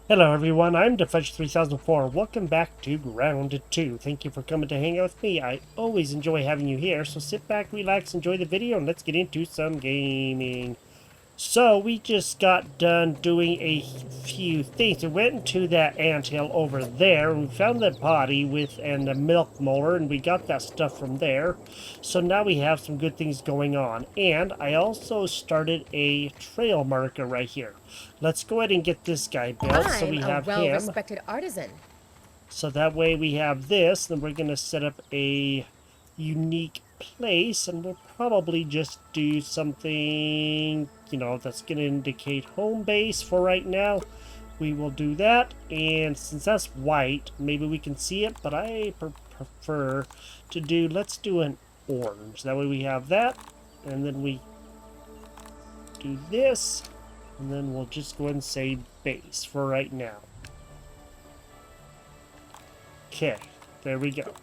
Hello everyone, I'm Defense3004. Welcome back to Grounded 2. Thank you for coming to hang out with me. I always enjoy having you here, so sit back, relax, enjoy the video, and let's get into some gaming. So, we just got done doing a few things. We went into that anthill over there. We found the body and the milk molar, and we got that stuff from there. So now we have some good things going on. And I also started a trail marker right here. Let's go ahead and get this guy built so we I'm a have him. well-respected artisan. So that way we have this, then we're going to set up a unique place, and we'll probably just do something, that's going to indicate home base for right now. We will do that, and since that's white, maybe we can see it, but I prefer to do, let's do an orange. That way we have that, and then we do this, and then we'll just go ahead and say base for right now. Okay, there we go.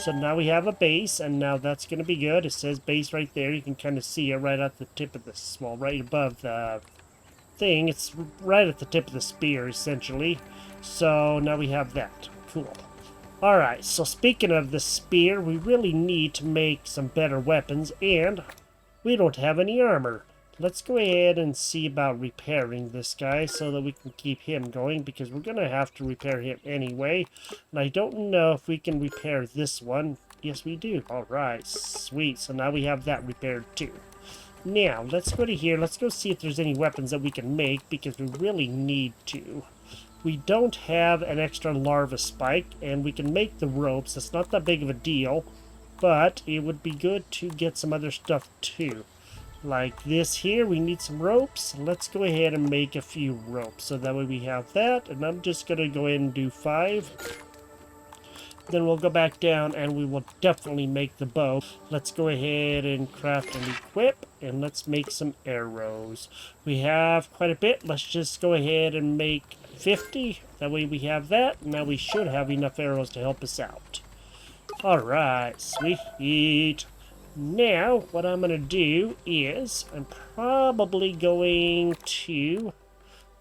So now we have a base, and now that's going to be good. It says base right there. You can kind of see it right at the tip of this, well, right above the thing. It's right at the tip of the spear, essentially. So now we have that. Cool. Alright, so speaking of the spear, we really need to make some better weapons, and we don't have any armor. Let's go ahead and see about repairing this guy so that we can keep him going, because we're going to have to repair him anyway. And I don't know if we can repair this one. Yes, we do. Alright, sweet. So now we have that repaired too. Now, let's go to here. Let's go see if there's any weapons that we can make, because we really need to. We don't have an extra larva spike, and we can make the ropes. It's not that big of a deal, but it would be good to get some other stuff too. Like this here, we need some ropes. Let's go ahead and make a few ropes. So that way we have that, and I'm just going to go ahead and do 5. Then we'll go back down and we will definitely make the bow. Let's go ahead and craft and equip, and let's make some arrows. We have quite a bit. Let's just go ahead and make 50. That way we have that. Now we should have enough arrows to help us out. Alright, sweet. Now, what I'm going to do is, I'm probably going to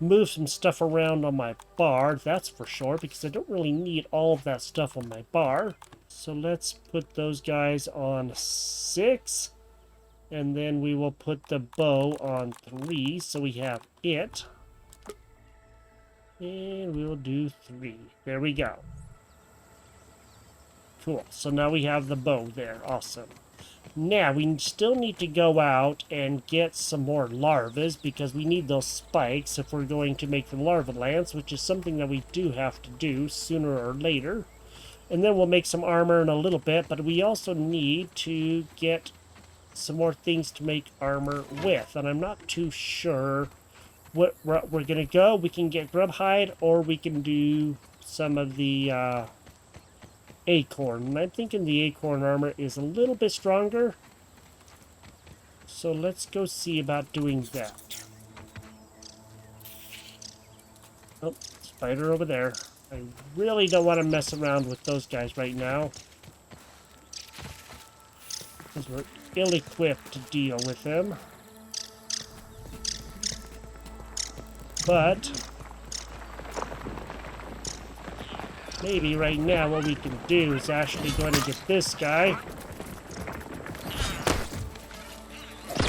move some stuff around on my bar, that's for sure, because I don't really need all of that stuff on my bar. So let's put those guys on 6, and then we will put the bow on 3, so we have it. And we'll do 3. There we go. Cool, so now we have the bow there, awesome. Now, we still need to go out and get some more larvas, because we need those spikes if we're going to make the larva lance, which is something that we do have to do sooner or later. And then we'll make some armor in a little bit, but we also need to get some more things to make armor with. And I'm not too sure what route we're going to go. We can get grub hide, or we can do some of the acorn, and I'm thinking the acorn armor is a little bit stronger, so let's go see about doing that. Oh, spider over there. I really don't want to mess around with those guys right now, because we're ill-equipped to deal with them. But maybe right now what we can do is actually going to get this guy. I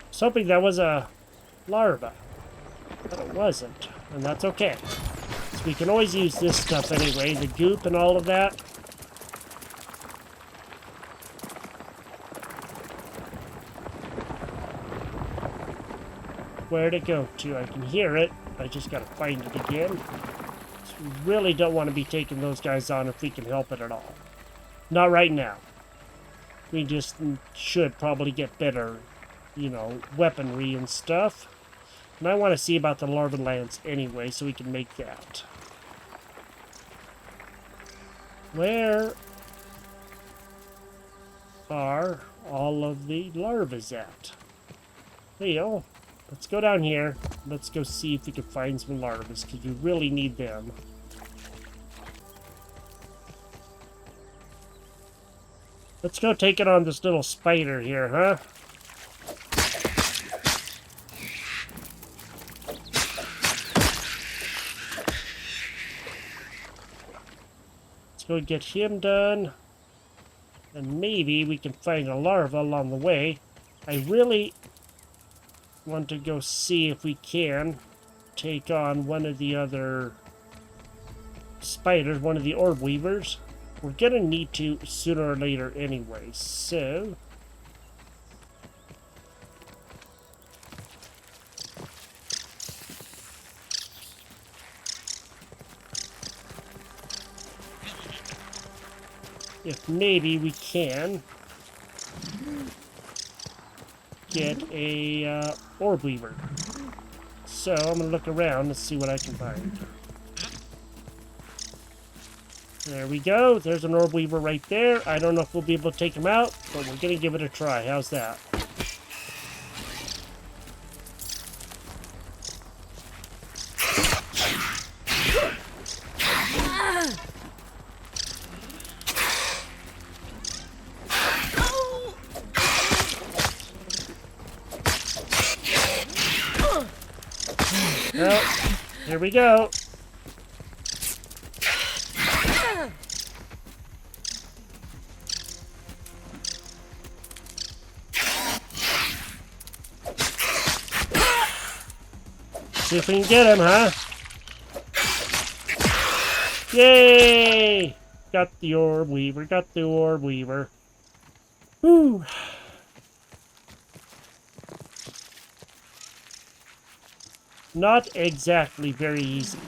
was hoping that was a larva, but it wasn't, and that's okay. So we can always use this stuff anyway, the goop and all of that. Where'd it go to? I can hear it. I just gotta find it again. We really don't want to be taking those guys on if we can help it at all. Not right now. We just should probably get better, weaponry and stuff. And I want to see about the larva lance anyway, so we can make that. Where are all of the larvas at? There you go. Let's go down here. Let's go see if we can find some larvas, because we really need them. Let's go take it on this little spider here, huh? go get him done. And maybe we can find a larva along the way. I really want to go see if we can take on one of the other spiders, one of the orb weavers. We're gonna need to sooner or later anyway, so if maybe we can get a orb weaver. So I'm gonna look around and see what I can find. There we go. There's an orb weaver right there. I don't know if we'll be able to take him out, but we're gonna give it a try. How's that? Well, here we go. See if we can get him, huh? Yay! Got the orb weaver, got the orb weaver. Whew. Not exactly very easy.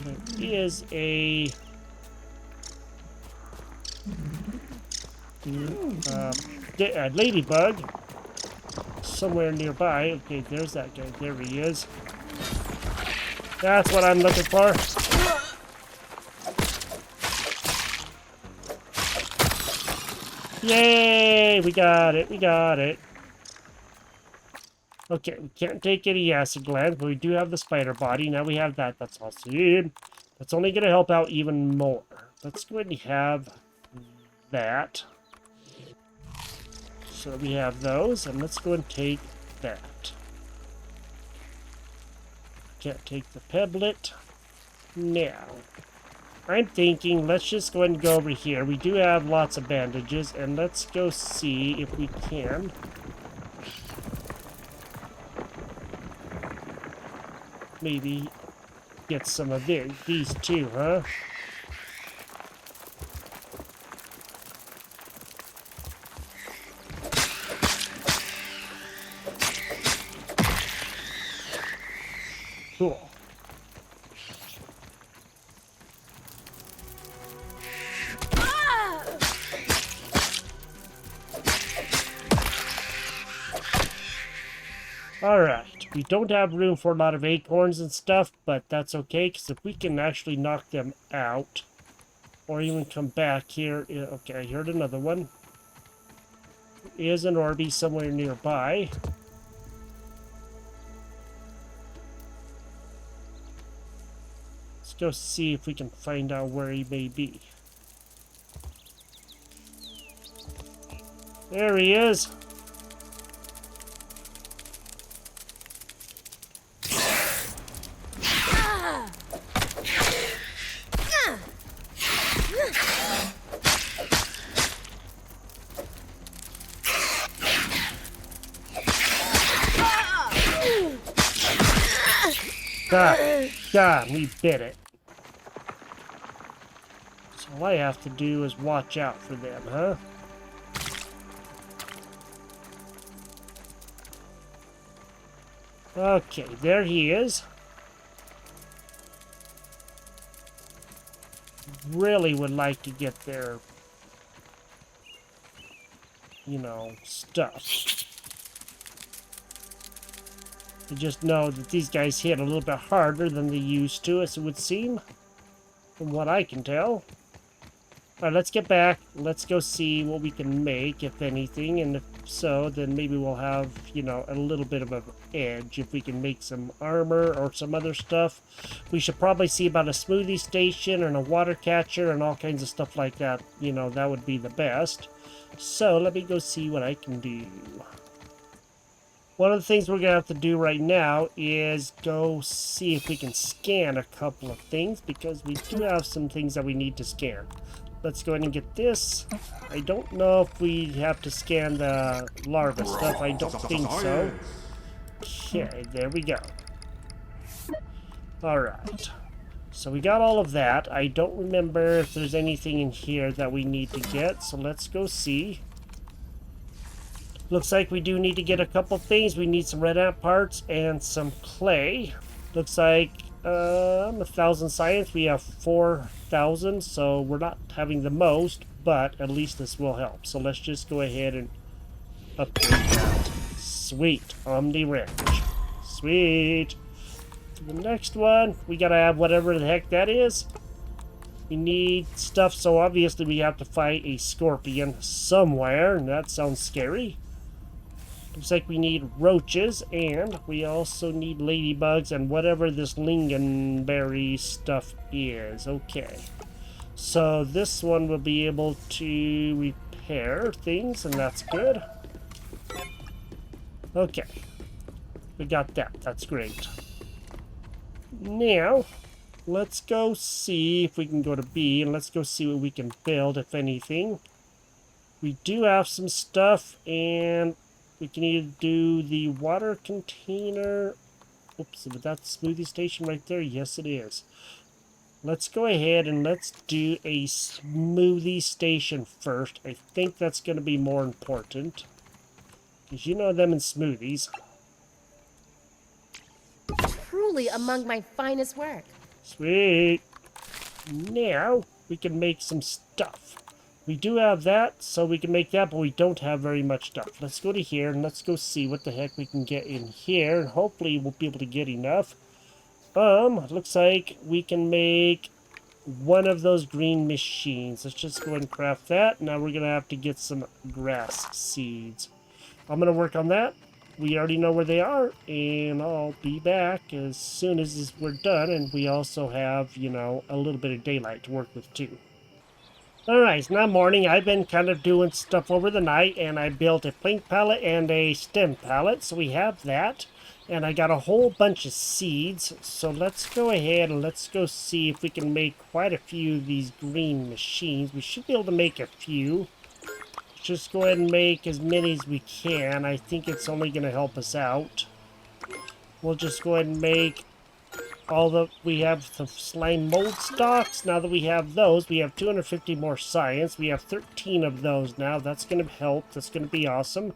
There is a ladybug somewhere nearby. Okay, there's that guy. There he is. That's what I'm looking for. Yay! We got it. We got it. Okay, we can't take any acid glands, but we do have the spider body. Now we have that. That's awesome. That's only going to help out even more. Let's go ahead and have that. So we have those, and let's go and take that. Can't take the pebblet. Now, I'm thinking let's just go ahead and go over here. We do have lots of bandages, and let's go see if we can maybe get some of these too, huh? Cool. Alright, we don't have room for a lot of acorns and stuff, but that's okay, because if we can actually knock them out, or even come back here... Okay, I heard another one. There is an Orby somewhere nearby. Let's go see if we can find out where he may be. There he is! God, we bit it. So all I have to do is watch out for them, huh? Okay, there he is. Really would like to get their, you know, stuff. You just know that these guys hit a little bit harder than they used to, as it would seem, from what I can tell. Alright, let's get back. Let's go see what we can make, if anything, and if so, then maybe we'll have, you know, a little bit of an edge if we can make some armor or some other stuff. We should probably see about a smoothie station and a water catcher and all kinds of stuff like that. You know, that would be the best. So, let me go see what I can do. One of the things we're going to have to do right now is go see if we can scan a couple of things, because we do have some things that we need to scan. Let's go ahead and get this. I don't know if we have to scan the larva stuff. I don't think so. Okay, there we go. Alright. So we got all of that. I don't remember if there's anything in here that we need to get, so let's go see. Looks like we do need to get a couple things. We need some red ant parts and some clay. Looks like 1,000 science. We have 4,000, so we're not having the most, but at least this will help. So let's just go ahead and upgrade that. Sweet. Omni wrench. Sweet. The next one, we gotta have whatever the heck that is. We need stuff, so obviously we have to fight a scorpion somewhere, and that sounds scary. Looks like we need roaches, and we also need ladybugs and whatever this lingonberry stuff is. Okay. So this one will be able to repair things, and that's good. Okay. We got that. That's great. Now, let's go see if we can go to B, and let's go see what we can build, if anything. We do have some stuff, and we can either do the water container. Oops, is that smoothie station right there? Yes, it is. Let's go ahead and let's do a smoothie station first. I think that's going to be more important, because you know them and smoothies. Truly among my finest work. Sweet. Now we can make some stuff. We do have that, so we can make that, but we don't have very much stuff. Let's go to here and let's go see what the heck we can get in here. And hopefully we'll be able to get enough. Looks like we can make one of those green machines. Let's just go ahead and craft that. Now we're gonna have to get some grass seeds. I'm gonna work on that. We already know where they are, and I'll be back as soon as we're done, and we also have, you know, a little bit of daylight to work with too. Alright, it's now morning. I've been kind of doing stuff over the night, and I built a plank pallet and a stem pallet, so we have that. And I got a whole bunch of seeds, so let's go ahead and let's go see if we can make quite a few of these green machines. We should be able to make a few. Just go ahead and make as many as we can. I think it's only going to help us out. We'll just go ahead and make all the... We have the slime mold stalks. Now that we have those, we have 250 more science. We have 13 of those now. That's going to help. That's going to be awesome.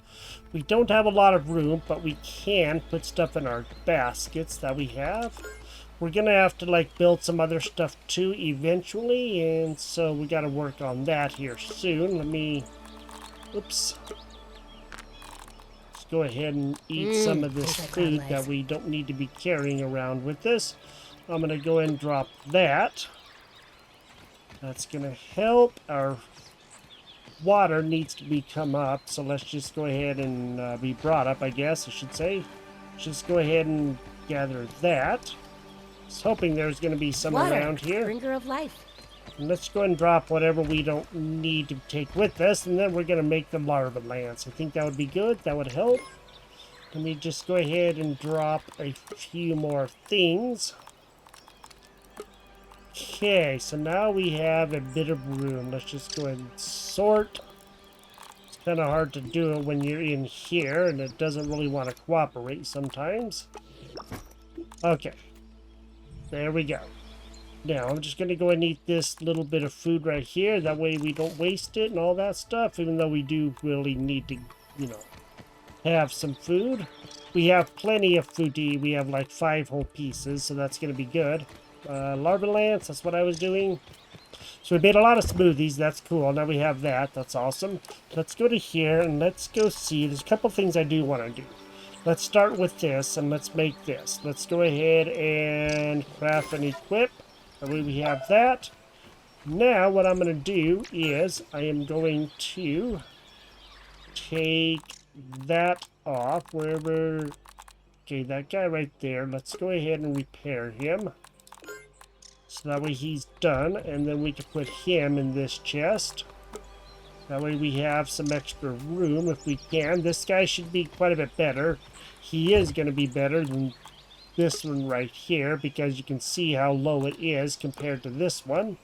We don't have a lot of room, but we can put stuff in our baskets that we have. We're going to have to, like, build some other stuff too eventually, and so we got to work on that here soon. Let me... Oops. Let's go ahead and eat some of this food that we don't need to be carrying around with us. I'm going to go ahead and drop that. That's going to help. Our water needs to be come up, so let's just go ahead and be brought up, I guess I should say. Just go ahead and gather that. I was hoping there's going to be some around here. Bringer of life. And let's go ahead and drop whatever we don't need to take with us, and then we're going to make the larva lance. I think that would be good. That would help. Let me just go ahead and drop a few more things. Okay, so now we have a bit of room. Let's just go ahead and sort. It's kind of hard to do it when you're in here, and it doesn't really want to cooperate sometimes. Okay. There we go. Now, I'm just going to go and eat this little bit of food right here. That way we don't waste it and all that stuff, even though we do really need to, you know, have some food. We have plenty of food to eat. We have like 5 whole pieces, so that's going to be good. Larva lance, that's what I was doing. So we made a lot of smoothies. That's cool. Now we have that. That's awesome. Let's go to here and let's go see. There's a couple things I do want to do. Let's start with this and let's make this. Let's go ahead and craft and equip. That way we have that. Now what I'm going to do is I am going to take that off wherever... Okay, that guy right there. Let's go ahead and repair him. So that way he's done, and then we can put him in this chest. That way we have some extra room if we can. This guy should be quite a bit better. He is going to be better than this one right here because you can see how low it is compared to this one.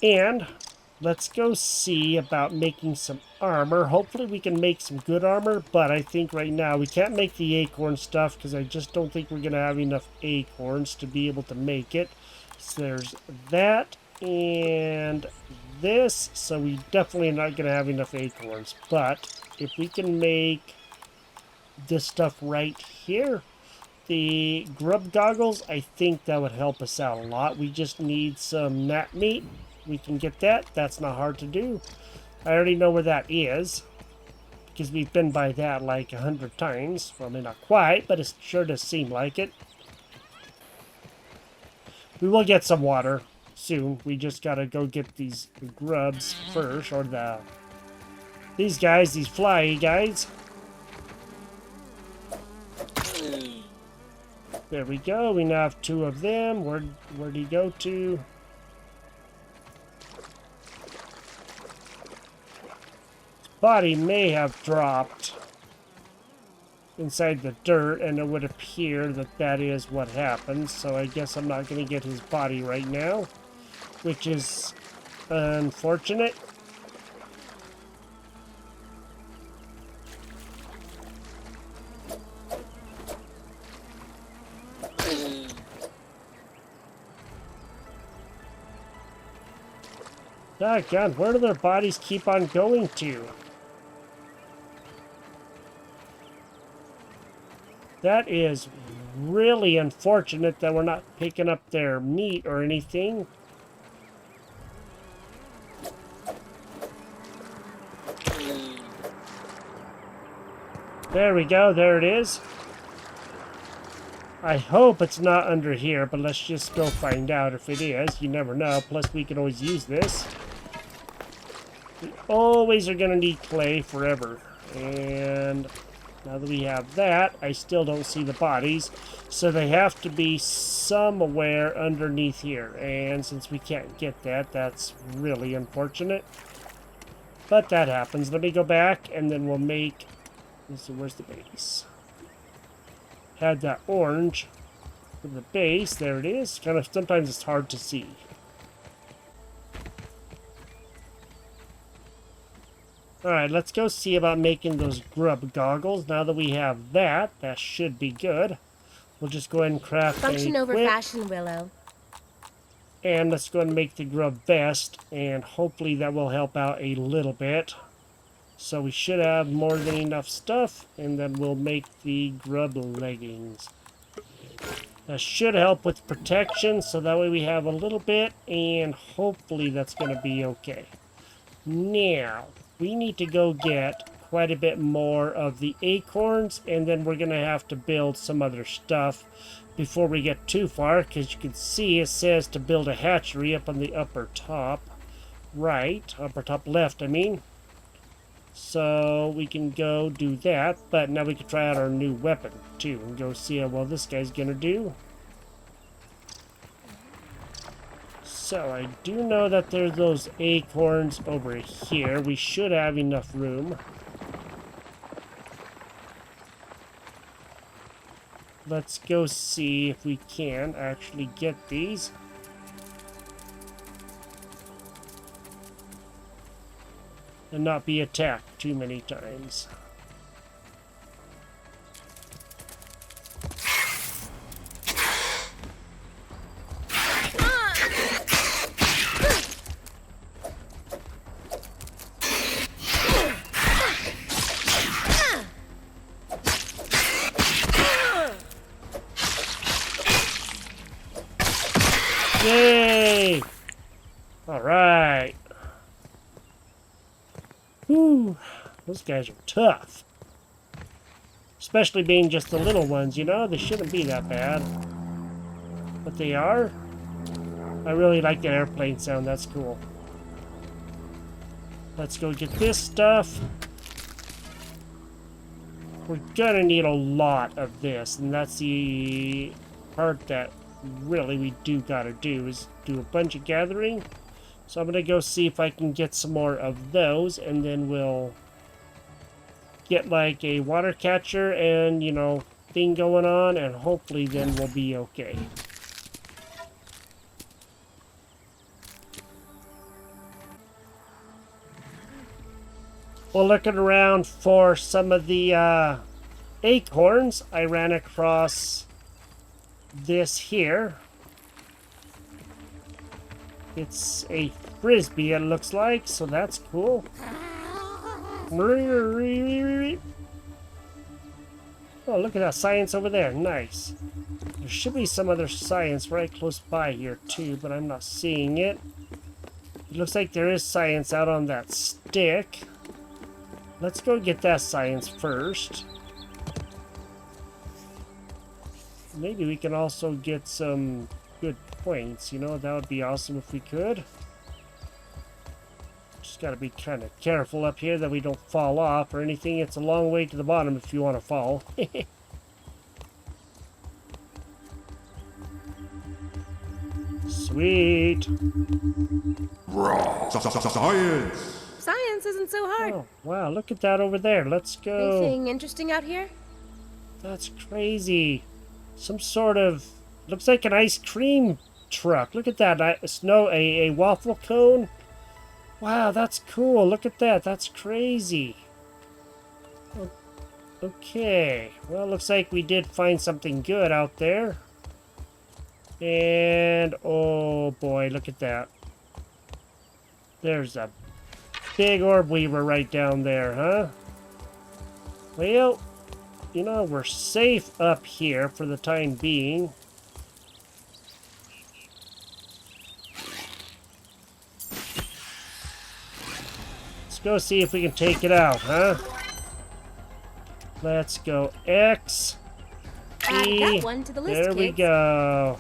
And let's go see about making some armor. Hopefully we can make some good armor, but I think right now we can't make the acorn stuff because I just don't think we're going to have enough acorns to be able to make it. So there's that and this, so we definitely are not going to have enough acorns. But if we can make this stuff right here, the grub goggles, I think that would help us out a lot. We just need some gnat meat. We can get that. That's not hard to do. I already know where that is because we've been by that like 100 times. Well, I mean, not quite, but it sure does seem like it. We will get some water soon. We just gotta go get these grubs first, or these guys, these fly guys. There we go. We now have 2 of them. Where'd he go to? Body may have dropped inside the dirt, and it would appear that that is what happened. So I guess I'm not going to get his body right now, which is unfortunate. God, where do their bodies keep on going to? That is really unfortunate that we're not picking up their meat or anything. There we go, there it is. I hope it's not under here, but let's just go find out if it is. You never know, plus we can always use this. We always are going to need clay forever. And now that we have that, I still don't see the bodies. So they have to be somewhere underneath here. And since we can't get that, that's really unfortunate. But that happens. Let me go back and then we'll make... Let's see, where's the base? Had that orange for the base. There it is. Kind of, sometimes it's hard to see. Alright, let's go see about making those grub goggles. Now that we have that, that should be good. We'll just go ahead and craft Function a over whip. fashion, Willow. And let's go ahead and make the grub vest. And hopefully that will help out a little bit. So we should have more than enough stuff. And then we'll make the grub leggings. That should help with protection. So that way we have a little bit. And hopefully that's going to be okay. Now... we need to go get quite a bit more of the acorns, and then we're going to have to build some other stuff before we get too far, because you can see it says to build a hatchery up on the upper top right, upper top left, I mean. So we can go do that, but now we can try out our new weapon too, and go see how well this guy's going to do. So, I do know that there's those acorns over here. We should have enough room. Let's go see if we can actually get these. And not be attacked too many times. Yay! Alright. Whew. Those guys are tough. Especially being just the little ones, you know? They shouldn't be that bad. But they are. I really like the airplane sound. That's cool. Let's go get this stuff. We're gonna need a lot of this. And that's the part that... really we do gotta do is do a bunch of gathering So I'm going to go see if I can get some more of those, and then we'll get like a water catcher and, you know, thing going on, and hopefully then we'll be okay. Well, looking around for some of the acorns, I ran across this here. It's a frisbee, it looks like, so that's cool. Oh, look at that science over there. Nice. There should be some other science right close by here, too, but I'm not seeing it. It looks like there is science out on that stick. Let's go get that science first. Maybe we can also get some good points, you know? That would be awesome if we could. Just gotta be kind of careful up here that we don't fall off or anything. It's a long way to the bottom if you want to fall. Sweet. Science! Science isn't so hard. Oh, wow, look at that over there. Let's go. Anything interesting out here? That's crazy. Some sort of... looks like an ice cream truck. Look at that. A waffle cone. Wow, that's cool. Look at that. That's crazy. Okay. Well, looks like we did find something good out there. And, oh boy, look at that. There's a big orb weaver right down there, huh? Well, you know, we're safe up here for the time being. Let's go see if we can take it out, huh? Let's go X. Add E. that one to the list, There we kids. go.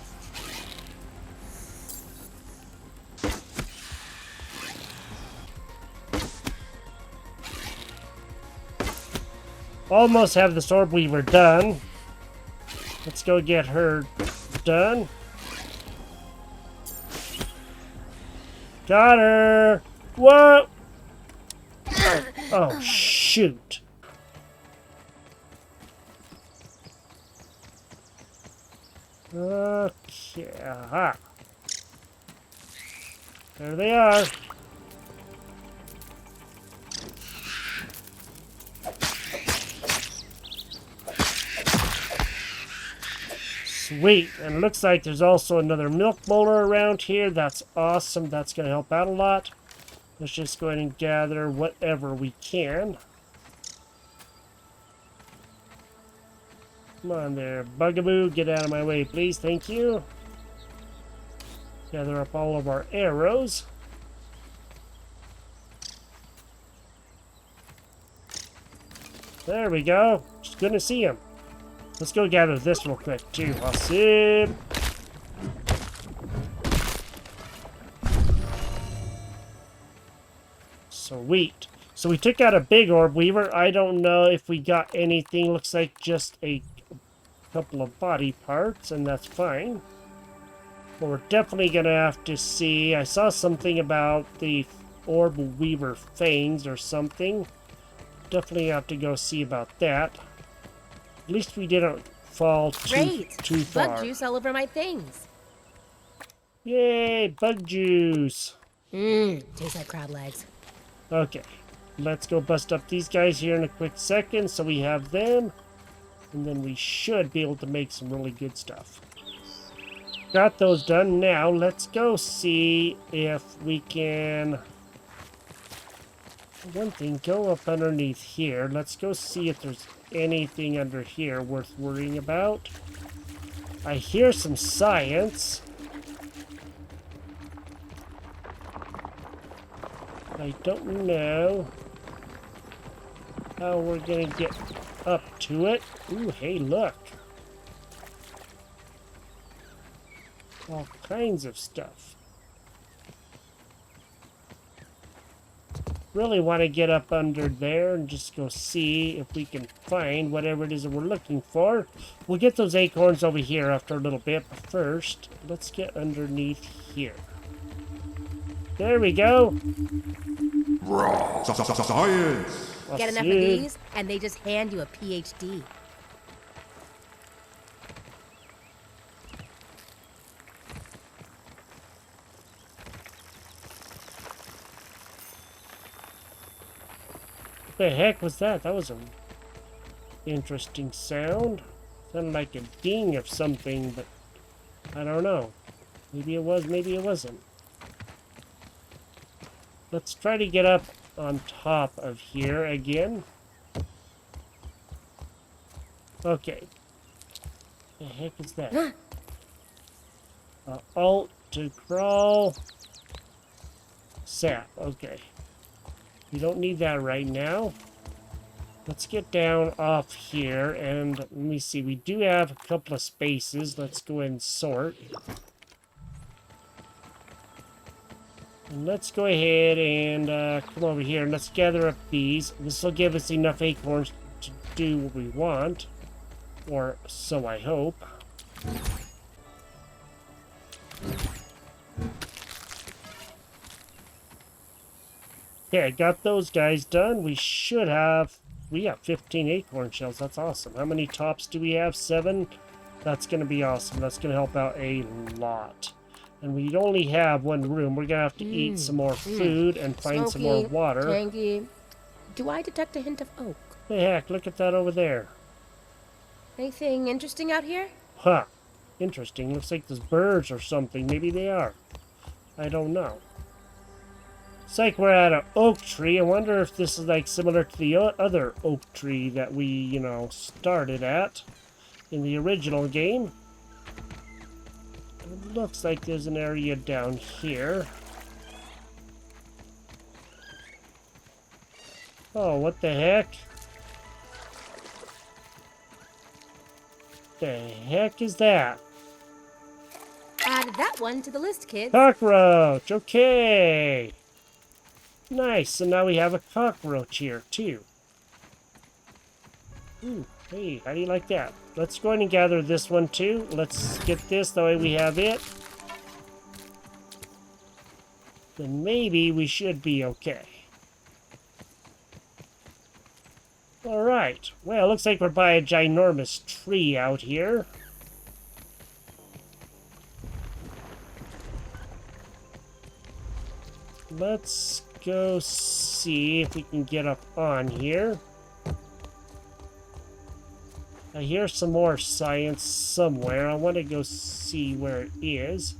Almost have the Sword Weaver done. Let's go get her done. Got her! Whoa! Oh, shoot. Okay, aha. There they are. Sweet, and it looks like there's also another milk molar around here. That's awesome. That's going to help out a lot. Let's just go ahead and gather whatever we can. Come on there, Bugaboo. Get out of my way, please. Thank you. Gather up all of our arrows. There we go. Just good to see him. Let's go gather this real quick, too. Awesome. Sweet. So we took out a big orb weaver. I don't know if we got anything. Looks like just a couple of body parts, and that's fine. But we're definitely going to have to see. I saw something about the orb weaver fangs or something. Definitely have to go see about that. At least we didn't fall too far. Bug juice all over my things. Yay, bug juice. Tastes like crab legs. Okay, let's go bust up these guys here in a quick second so we have them. And then we should be able to make some really good stuff. Got those done. Now let's go see if we can... One thing, go up underneath here. Let's go see if there's anything under here worth worrying about. I hear some science. I don't know how we're gonna get up to it. Ooh, hey, look. All kinds of stuff. Really want to get up under there and just go see if we can find whatever it is that we're looking for. We'll get those acorns over here after a little bit, but first, let's get underneath here. There we go. Science. Get enough of you. these, and they just hand you a PhD. What the heck was that? That was an interesting sound. Sounded like a ding of something, but I don't know. Maybe it was, maybe it wasn't. Let's try to get up on top of here again. Okay. The heck is that? Alt to crawl. Sap. Okay. We don't need that right now. Let's get down off here and let me see. We do have a couple of spaces. Let's go ahead and sort. And let's go ahead and come over here and let's gather up these. This will give us enough acorns to do what we want. Or so I hope. Okay, I got those guys done. We have 15 acorn shells. That's awesome. How many tops do we have? 7? That's going to be awesome. That's going to help out a lot. And we only have one room. We're going to have to eat some more food and find some more water. Tangy. Do I detect a hint of oak? The heck, look at that over there. Anything interesting out here? Huh. Interesting. Looks like there's birds or something. Maybe they are. I don't know. It's like we're at an oak tree. I wonder if this is like similar to the other oak tree that we, started at in the original game. It looks like there's an area down here. Oh, what the heck? The heck is that? Add that one to the list, kids. Cockroach! Okay! Nice, so now we have a cockroach here, too. Ooh, hey, how do you like that? Let's go ahead and gather this one, too. Let's get this, that way we have it. Then maybe we should be okay. Alright, well, looks like we're by a ginormous tree out here. Let's go see if we can get up on here. I hear some more science somewhere. I want to go see where it is.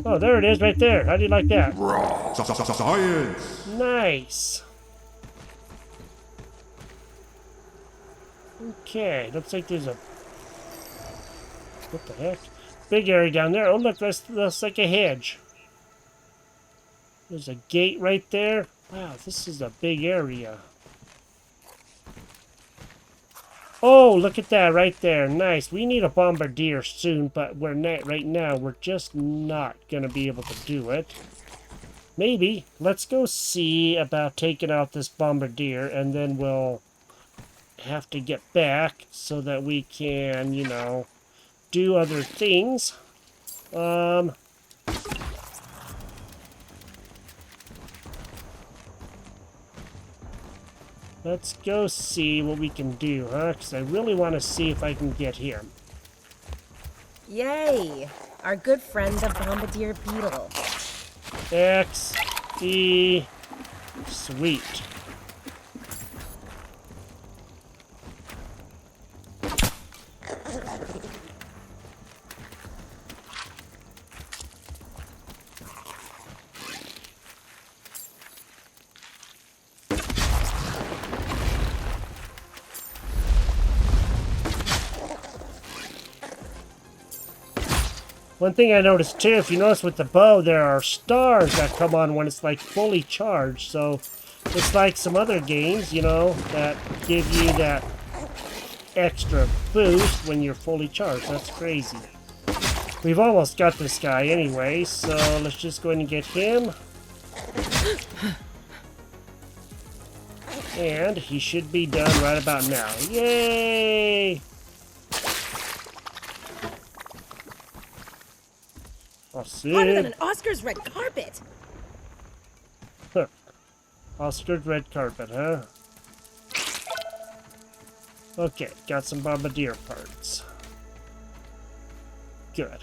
Oh, there it is right there. How do you like that? Science. Nice. Okay, looks like there's a... What the heck? Big area down there. Oh, look, that's like a hedge. There's a gate right there. Wow, this is a big area. Oh, look at that right there. Nice. We need a Bombardier soon, but we're not right now. We're just not going to be able to do it. Maybe. Let's go see about taking out this Bombardier, and then we'll have to get back so that we can, do other things. Let's go see what we can do, huh? Because I really want to see if I can get him. Yay! Our good friend, the Bombardier beetle. XD. Sweet. One thing I noticed too, if you notice with the bow, there are stars that come on when it's like fully charged. So it's like some other games, that give you that extra boost when you're fully charged. That's crazy. We've almost got this guy anyway, so let's just go ahead and get him. And he should be done right about now. Yay! Harder than an Oscar's red carpet. Huh. Oscar's red carpet, huh? Okay, got some Bombardier parts. Good.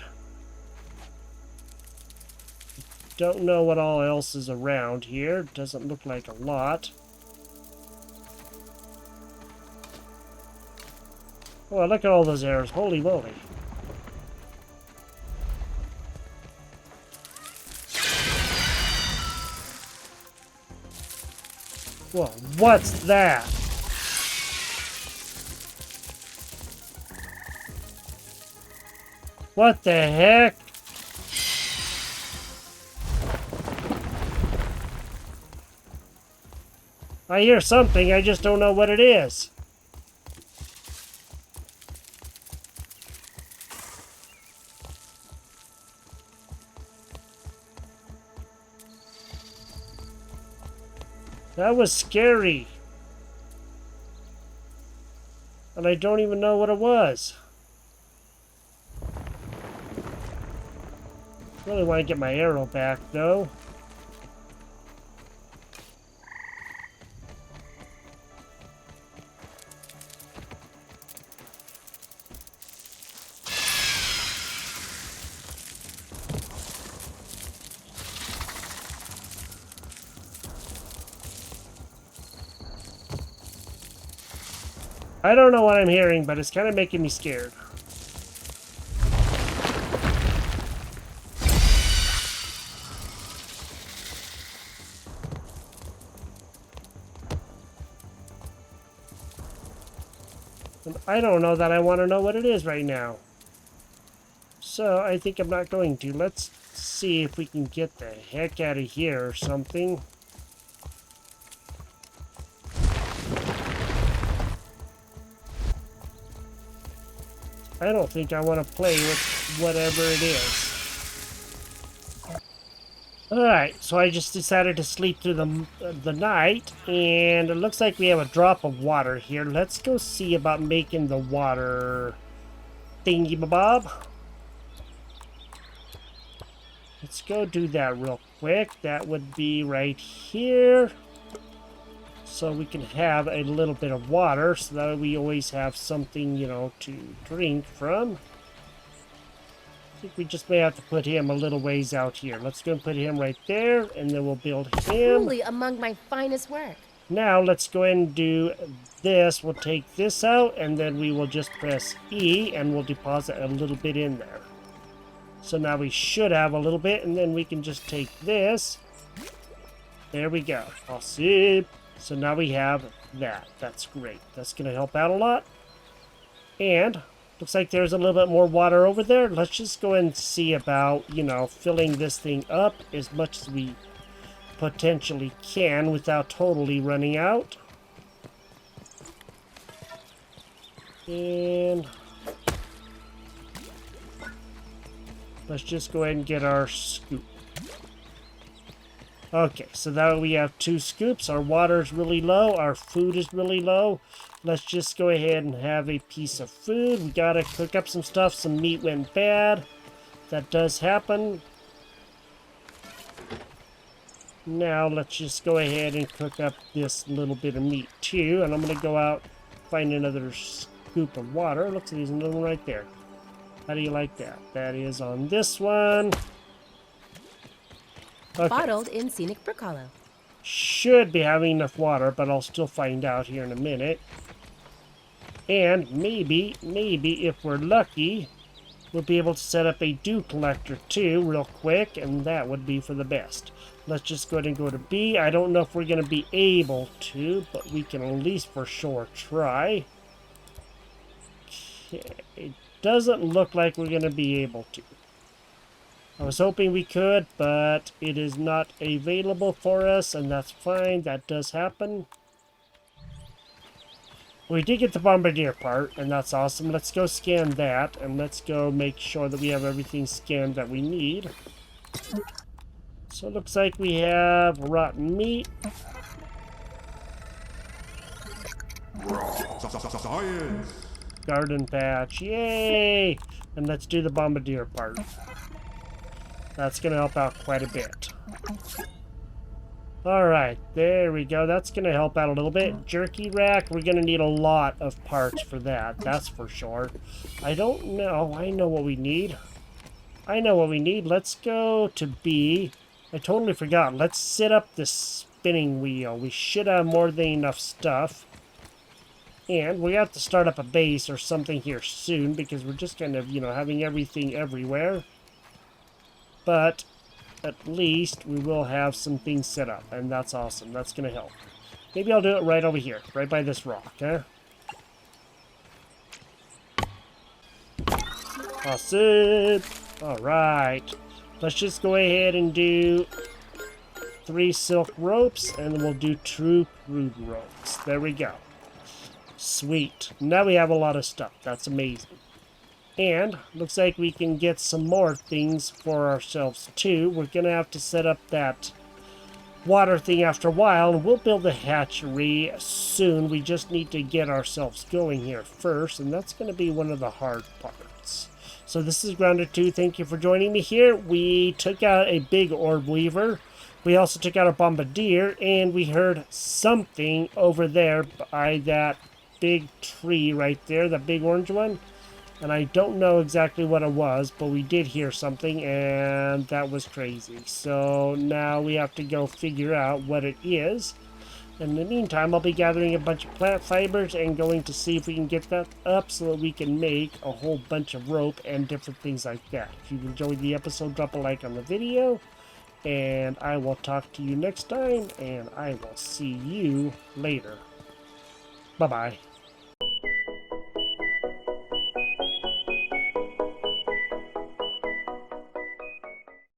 Don't know what all else is around here. Doesn't look like a lot. Oh, look at all those arrows. Holy moly. Whoa, what's that? What the heck? I hear something, I just don't know what it is. That was scary. And I don't even know what it was. Really want to get my arrow back, though. I don't know what I'm hearing, but it's kind of making me scared. And I don't know that I want to know what it is right now. So I think I'm not going to. Let's see if we can get the heck out of here or something. I don't think I want to play with whatever it is. Alright, so I just decided to sleep through the night, and it looks like we have a drop of water here. Let's go see about making the water thingy-bob. Let's go do that real quick. That would be right here. So we can have a little bit of water, so that we always have something, you know, to drink from. I think we just may have to put him a little ways out here. Let's go and put him right there, and then we'll build him. Truly among my finest work. Now let's go ahead and do this. We'll take this out, and then we will just press E, and we'll deposit a little bit in there. So now we should have a little bit, and then we can just take this. There we go. Awesome. So now we have that. That's great. That's going to help out a lot. And looks like there's a little bit more water over there. Let's just go and see about, you know, filling this thing up as much as we potentially can without totally running out. And let's just go ahead and get our scoop. Okay, so now we have 2 scoops. Our water is really low. Our food is really low. Let's just go ahead and have a piece of food. We gotta cook up some stuff. Some meat went bad. That does happen. Now let's just go ahead and cook up this little bit of meat too. And I'm gonna go out, find another scoop of water. Looks like there's another one right there. How do you like that? That is on this one. Okay. Bottled in scenic brook hollow. Should be having enough water, but I'll still find out here in a minute. And maybe if we're lucky, we'll be able to set up a dew collector too real quick, and that would be for the best. Let's just go ahead and go to B. I don't know if we're going to be able to, but we can at least for sure try. Okay. It doesn't look like we're going to be able to. I was hoping we could, but it is not available for us, and that's fine. That does happen. We did get the Bombardier part, and that's awesome. Let's go scan that, and let's go make sure that we have everything scanned that we need. So it looks like we have rotten meat. Science. Garden patch. Yay! And let's do the Bombardier part. That's going to help out quite a bit. Alright, there we go. That's going to help out a little bit. Jerky rack, we're going to need a lot of parts for that. That's for sure. I don't know. I know what we need. I know what we need. Let's go to B. I totally forgot. Let's set up the spinning wheel. We should have more than enough stuff. And we have to start up a base or something here soon because we're just kind of, having everything everywhere. But at least we will have some things set up, and that's awesome. That's going to help. Maybe I'll do it right over here, right by this rock, huh? Awesome. All right. Let's just go ahead and do 3 silk ropes, and then we'll do 2 crude ropes. There we go. Sweet. Now we have a lot of stuff. That's amazing. And looks like we can get some more things for ourselves too. We're going to have to set up that water thing after a while, and we'll build a hatchery soon. We just need to get ourselves going here first, and that's going to be one of the hard parts. So this is Grounded 2. Thank you for joining me here. We took out a big orb weaver. We also took out a bombardier, and we heard something over there by that big tree right there, that big orange one. And I don't know exactly what it was, but we did hear something, and that was crazy. So now we have to go figure out what it is. In the meantime, I'll be gathering a bunch of plant fibers and going to see if we can get that up so that we can make a whole bunch of rope and different things like that. If you enjoyed the episode, drop a like on the video. And I will talk to you next time, and I will see you later. Bye-bye.